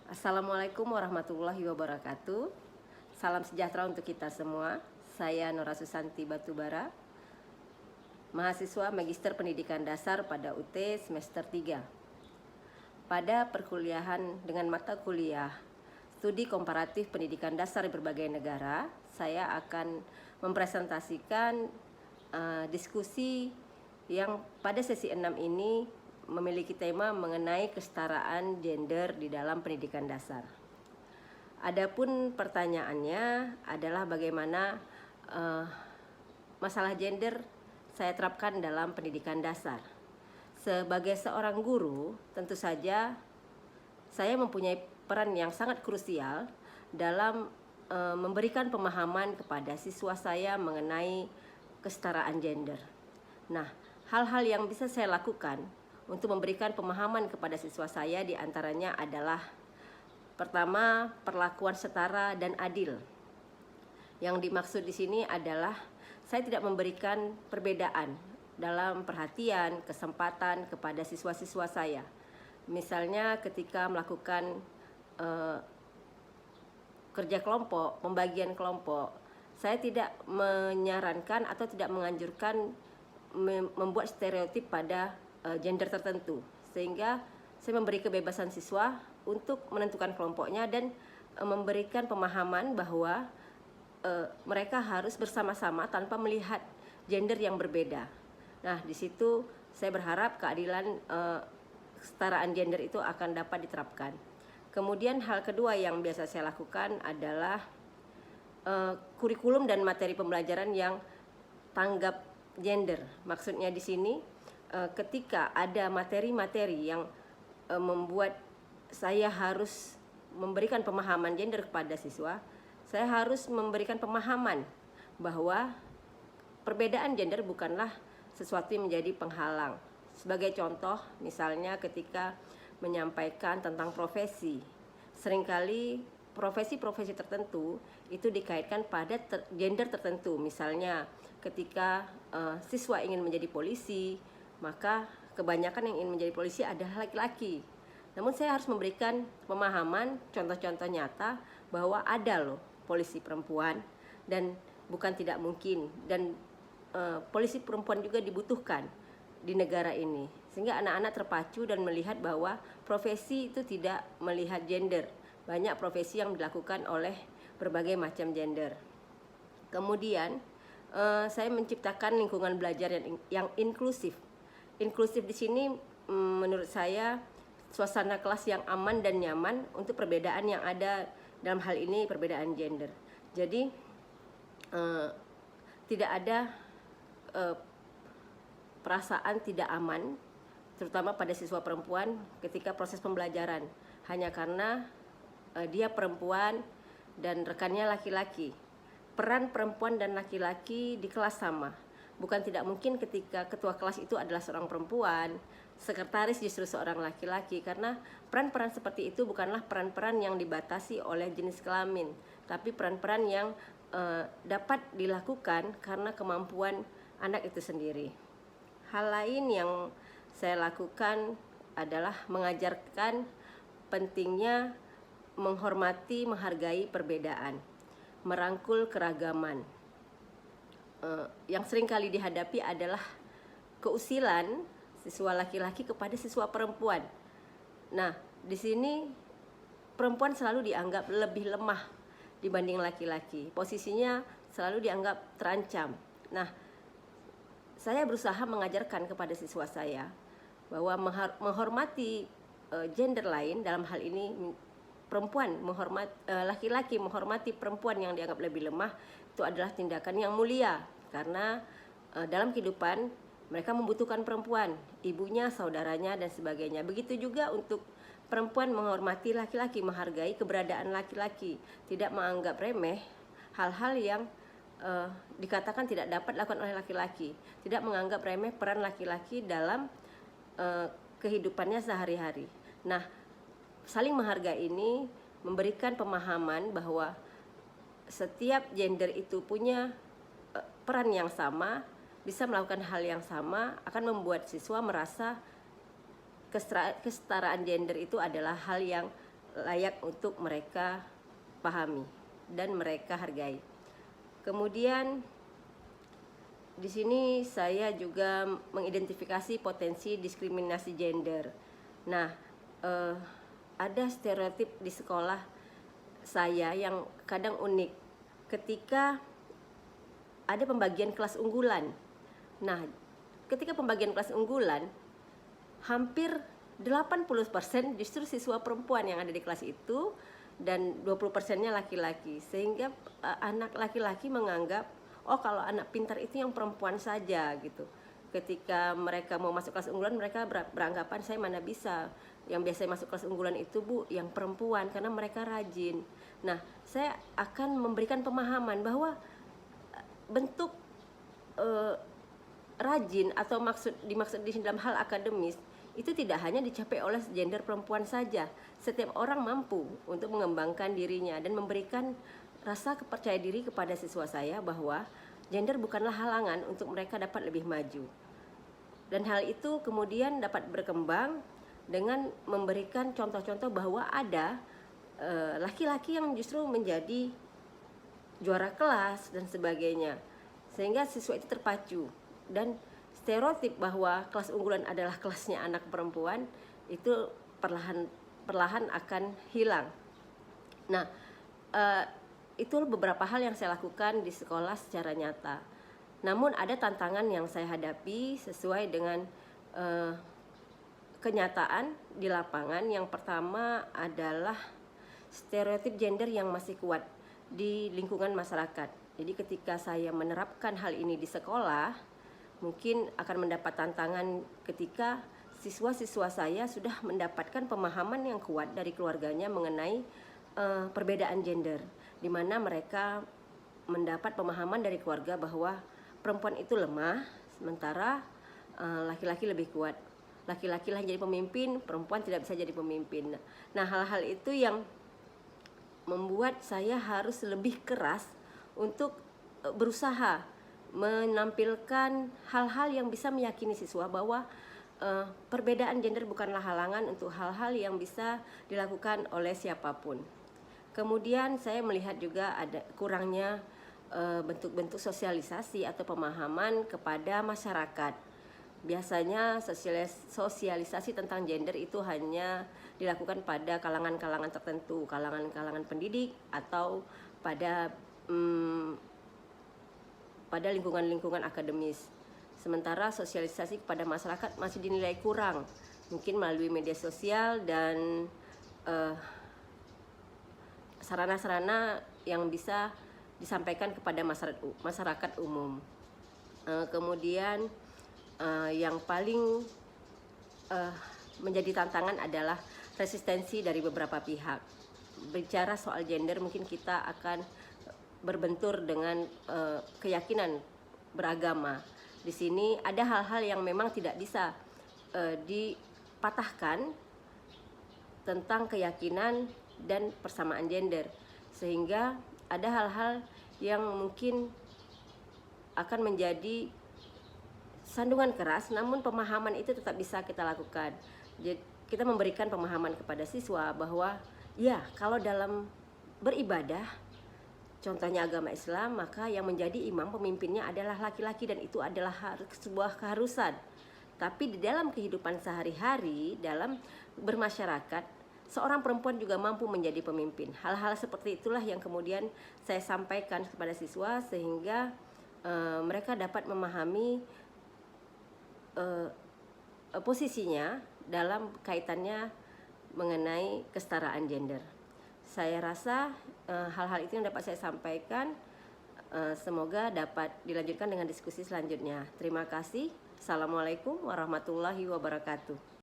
Assalamualaikum warahmatullahi wabarakatuh. Salam sejahtera untuk kita semua. Saya Nora Susanti Batubara, mahasiswa Magister Pendidikan Dasar pada UT semester 3. Pada perkuliahan dengan mata kuliah Studi Komparatif Pendidikan Dasar di berbagai negara, saya akan mempresentasikan diskusi yang pada sesi 6 ini memiliki tema mengenai kesetaraan gender di dalam pendidikan dasar. Adapun pertanyaannya adalah bagaimana masalah gender saya terapkan dalam pendidikan dasar. Sebagai seorang guru, tentu saja saya mempunyai peran yang sangat krusial dalam memberikan pemahaman kepada siswa saya mengenai kesetaraan gender. Nah, hal-hal yang bisa saya lakukan untuk memberikan pemahaman kepada siswa saya diantaranya adalah: pertama, perlakuan setara dan adil. Yang dimaksud di sini adalah saya tidak memberikan perbedaan dalam perhatian, kesempatan kepada siswa-siswa saya. Misalnya ketika melakukan kerja kelompok, pembagian kelompok, saya tidak menyarankan atau tidak menganjurkan membuat stereotip pada gender tertentu, sehingga saya memberi kebebasan siswa untuk menentukan kelompoknya dan memberikan pemahaman bahwa mereka harus bersama-sama tanpa melihat gender yang berbeda. Nah, di situ saya berharap keadilan kesetaraan gender itu akan dapat diterapkan. Kemudian hal kedua yang biasa saya lakukan adalah kurikulum dan materi pembelajaran yang tanggap gender. Maksudnya di sini ketika ada materi-materi yang membuat saya harus memberikan pemahaman gender kepada siswa, saya harus memberikan pemahaman bahwa perbedaan gender bukanlah sesuatu yang menjadi penghalang. Sebagai contoh, misalnya ketika menyampaikan tentang profesi, seringkali profesi-profesi tertentu itu dikaitkan pada gender tertentu. Misalnya ketika siswa ingin menjadi polisi, maka kebanyakan yang ingin menjadi polisi adalah laki-laki. Namun saya harus memberikan pemahaman, contoh-contoh nyata bahwa ada loh polisi perempuan dan bukan tidak mungkin, dan polisi perempuan juga dibutuhkan di negara ini, sehingga anak-anak terpacu dan melihat bahwa profesi itu tidak melihat gender. Banyak profesi yang dilakukan oleh berbagai macam gender. Kemudian saya menciptakan lingkungan belajar yang inklusif. Inklusif di sini menurut saya suasana kelas yang aman dan nyaman untuk perbedaan yang ada, dalam hal ini perbedaan gender. Jadi tidak ada perasaan tidak aman, terutama pada siswa perempuan ketika proses pembelajaran, hanya karena dia perempuan dan rekannya laki-laki. Peran perempuan dan laki-laki di kelas sama. Bukan tidak mungkin ketika ketua kelas itu adalah seorang perempuan, sekretaris justru seorang laki-laki, karena peran-peran seperti itu bukanlah peran-peran yang dibatasi oleh jenis kelamin, tapi peran-peran yang dapat dilakukan karena kemampuan anak itu sendiri. Hal lain yang saya lakukan adalah mengajarkan pentingnya menghormati, menghargai perbedaan, merangkul keragaman. Yang sering kali dihadapi adalah keusilan siswa laki-laki kepada siswa perempuan. Nah, di sini perempuan selalu dianggap lebih lemah dibanding laki-laki. Posisinya selalu dianggap terancam. Nah, saya berusaha mengajarkan kepada siswa saya bahwa menghormati gender lain, dalam hal ini perempuan laki-laki menghormati perempuan yang dianggap lebih lemah, itu adalah tindakan yang mulia, karena dalam kehidupan mereka membutuhkan perempuan, ibunya, saudaranya, dan sebagainya. Begitu juga untuk perempuan menghormati laki-laki, menghargai keberadaan laki-laki, tidak menganggap remeh hal-hal yang dikatakan tidak dapat dilakukan oleh laki-laki, tidak menganggap remeh peran laki-laki dalam kehidupannya sehari-hari. Nah, saling menghargai ini memberikan pemahaman bahwa setiap gender itu punya peran yang sama, bisa melakukan hal yang sama, akan membuat siswa merasa kesetaraan gender itu adalah hal yang layak untuk mereka pahami dan mereka hargai. Kemudian di sini saya juga mengidentifikasi potensi diskriminasi gender. Nah, ada stereotip di sekolah saya yang kadang unik ketika ada pembagian kelas unggulan. Nah, ketika pembagian kelas unggulan, hampir 80% justru siswa perempuan yang ada di kelas itu dan 20%-nya laki-laki. Sehingga anak laki-laki menganggap, oh kalau anak pintar itu yang perempuan saja gitu. Ketika mereka mau masuk kelas unggulan, mereka beranggapan saya mana bisa. Yang biasa masuk kelas unggulan itu Bu, yang perempuan karena mereka rajin. Nah, saya akan memberikan pemahaman bahwa bentuk rajin atau dimaksud di dalam hal akademis itu tidak hanya dicapai oleh gender perempuan saja. Setiap orang mampu untuk mengembangkan dirinya dan memberikan rasa kepercayaan diri kepada siswa saya bahwa gender bukanlah halangan untuk mereka dapat lebih maju. Dan hal itu kemudian dapat berkembang dengan memberikan contoh-contoh bahwa ada laki-laki yang justru menjadi juara kelas dan sebagainya. Sehingga siswa itu terpacu dan stereotip bahwa kelas unggulan adalah kelasnya anak perempuan itu perlahan akan hilang. Nah, itu beberapa hal yang saya lakukan di sekolah secara nyata. Namun ada tantangan yang saya hadapi sesuai dengan kenyataan di lapangan. Yang pertama adalah stereotip gender yang masih kuat di lingkungan masyarakat. Jadi ketika saya menerapkan hal ini di sekolah, mungkin akan mendapat tantangan ketika siswa-siswa saya sudah mendapatkan pemahaman yang kuat dari keluarganya mengenai perbedaan gender, di mana mereka mendapat pemahaman dari keluarga bahwa perempuan itu lemah, sementara laki-laki lebih kuat. Laki-laki lah jadi pemimpin, perempuan tidak bisa jadi pemimpin. Nah, hal-hal itu yang membuat saya harus lebih keras untuk berusaha menampilkan hal-hal yang bisa meyakini siswa bahwa perbedaan gender bukanlah halangan untuk hal-hal yang bisa dilakukan oleh siapapun. Kemudian saya melihat juga ada kurangnya bentuk-bentuk sosialisasi atau pemahaman kepada masyarakat. Biasanya sosialisasi tentang gender itu hanya dilakukan pada kalangan-kalangan tertentu, kalangan-kalangan pendidik atau pada lingkungan-lingkungan akademis. Sementara sosialisasi kepada masyarakat masih dinilai kurang, mungkin melalui media sosial dan sarana-sarana yang bisa disampaikan kepada masyarakat umum. Kemudian yang paling menjadi tantangan adalah resistensi dari beberapa pihak. Bicara soal gender mungkin kita akan berbentur dengan keyakinan beragama. Di sini ada hal-hal yang memang tidak bisa dipatahkan tentang keyakinan dan persamaan gender, sehingga ada hal-hal yang mungkin akan menjadi sandungan keras, namun pemahaman itu tetap bisa kita lakukan. Jadi kita memberikan pemahaman kepada siswa bahwa ya, kalau dalam beribadah, contohnya agama Islam, maka yang menjadi imam pemimpinnya adalah laki-laki dan itu adalah sebuah keharusan. Tapi di dalam kehidupan sehari-hari, dalam bermasyarakat, seorang perempuan juga mampu menjadi pemimpin. Hal-hal seperti itulah yang kemudian saya sampaikan kepada siswa sehingga mereka dapat memahami posisinya dalam kaitannya mengenai kesetaraan gender. Saya rasa hal-hal itu yang dapat saya sampaikan. Semoga dapat dilanjutkan dengan diskusi selanjutnya. Terima kasih. Assalamualaikum warahmatullahi wabarakatuh.